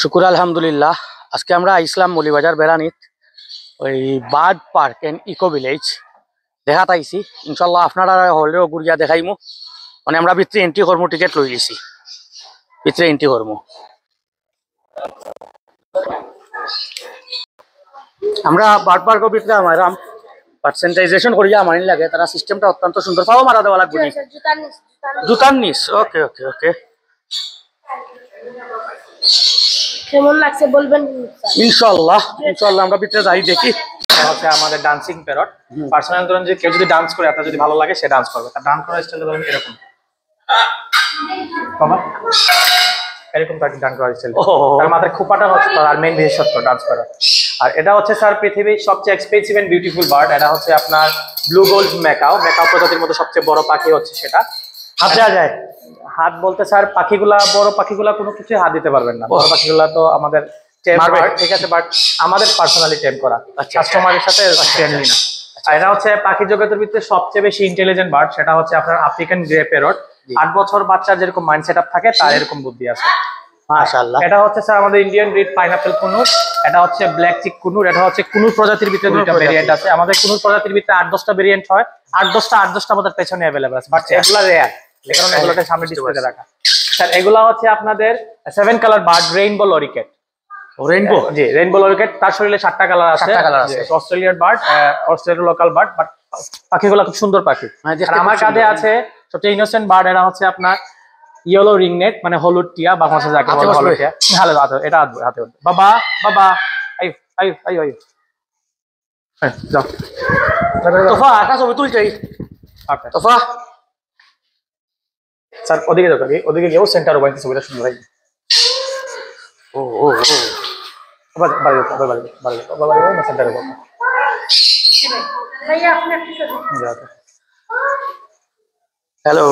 শুকুর আলহামদুলিল্লাহ। আজকে আমরা ইসলাম মলিবাজার বেড়ানিত ওই bird park and eco village দেখাত আইছি। ইনশাল্লাহ আপনারা হলেও ঘুরিয়া দেখাইমু। মানে আমরা ভিতরে এন্ট্রি করবো, টিকিট লই লিছি, ভিতরে এন্ট্রি করবো। আমরা বার্ড পার্কের ভিতরে আমারাম পার্সেন্টাইজেশন করিয়া আমানি লাগে, তারা সিস্টেমটা অত্যন্ত সুন্দর। পাও মারা দেওয়া লাগবে নি? জুতার নিস। ওকে ওকে ওকে, কেমন লাগছে বলবেন ইনশাল্লাহ ইনশাল্লাহ। আমরা ভিতরে যাই দেখি। হচ্ছে আমাদের ডান্সিং প্যারট। পার্সোনাল ধরুন যে কেউ যদি ডান্স করে, আপনার যদি ভালো লাগে সে ডান্স করবে। তার ডান্স করার স্টাইল ধরুন এরকম, বাবা এরকম তাকে ডান্স করার স্টাইল। তার মাথার খোপাটা হচ্ছে তার মেইন বিশেষত্ব ডান্স করা। আর এটা হচ্ছে স্যার পৃথিবীর সবচেয়ে এক্সপেন্সিভ এন্ড বিউটিফুল বার্ড। এটা হচ্ছে আপনার ব্লু গোল্ড ম্যাকাও। ম্যাকাও প্রজাতির মধ্যে সবচেয়ে বড় পাখি হচ্ছে সেটা। হাত দেওয়া যায়? হাত বলতে স্যার পাখিগুলা, বড় পাখিগুলা কোনো কিছু হাত দিতে পারবেন না। বড় পাখিগুলা তো আমাদের টেম বার্ড, ঠিক আছে, বাট আমাদের পার্সোনালি টেম করা, কাস্টমারের সাথে ফ্রেন্ডলি না। আর এটা হচ্ছে পাখি জগতের ভিতরে সবচেয়ে বেশি ইন্টেলিজেন্ট বার্ড। সেটা হচ্ছে আপনার আফ্রিকান গ্রে প্যারট। 8 বছর বাচ্চার যেরকম মাইন্ড সেট আপ থাকে তার এরকম বুদ্ধি আছে। মাশাআল্লাহ। এটা হচ্ছে স্যার আমাদের ইন্ডিয়ান ব্রিড পাইনাপেল কুনুর। এটা হচ্ছে ব্ল্যাক চিক কুনুর। এটা হচ্ছে কুনুর প্রজাতির ভিতরে দুইটা ভেরিয়েন্ট আছে। আমাদের কুনুর প্রজাতির ভিতরে 8-10টা ভেরিয়েন্ট হয়। 8-10টা আমাদের পেছনে অ্যাভেলেবল আছে, বাট এগুলা রেয়ার, এই কারণে এগুলোকে সামনে ডিসপ্লেতে রাখা। স্যার এগুলা হচ্ছে আপনাদের 7 colour bird, rainbow lorikeet. Rainbow? জি, রেইনবো লরিকেট। তার শরীরে 7টা কালার আছে। অস্ট্রেলিয়ার বার্ড, অস্ট্রেলিয়ার লোকাল বার্ড, বাট পাখিগুলো খুব সুন্দর পাখি। আর আমার কাঁধে আছে সবচেয়ে ইনোসেন্ট বার্ড। এটা হচ্ছে আপনার ইয়েলো রিংনেট, মানে হলুদ টিয়া বা ভাষা যাকে বলে হলুদ টিয়া। ভালো হাতে, এটা হাতে বাবা বাবা আই আই আই আই যাও তোফা একটা ছবি তুলছাই। ওকে তোফা স্যার ওদিকে যাও, ওদিকে গিয়েও সেন্টার ওভার ছবিটা সুন্দর হয়। ও ও ও, বাবা বাড়ি যাও, বাবা বাড়ি যাও, বাবা বাড়ি যাও না সেন্টার ওভার ভাইয়া আপনি একটু হ্যালো।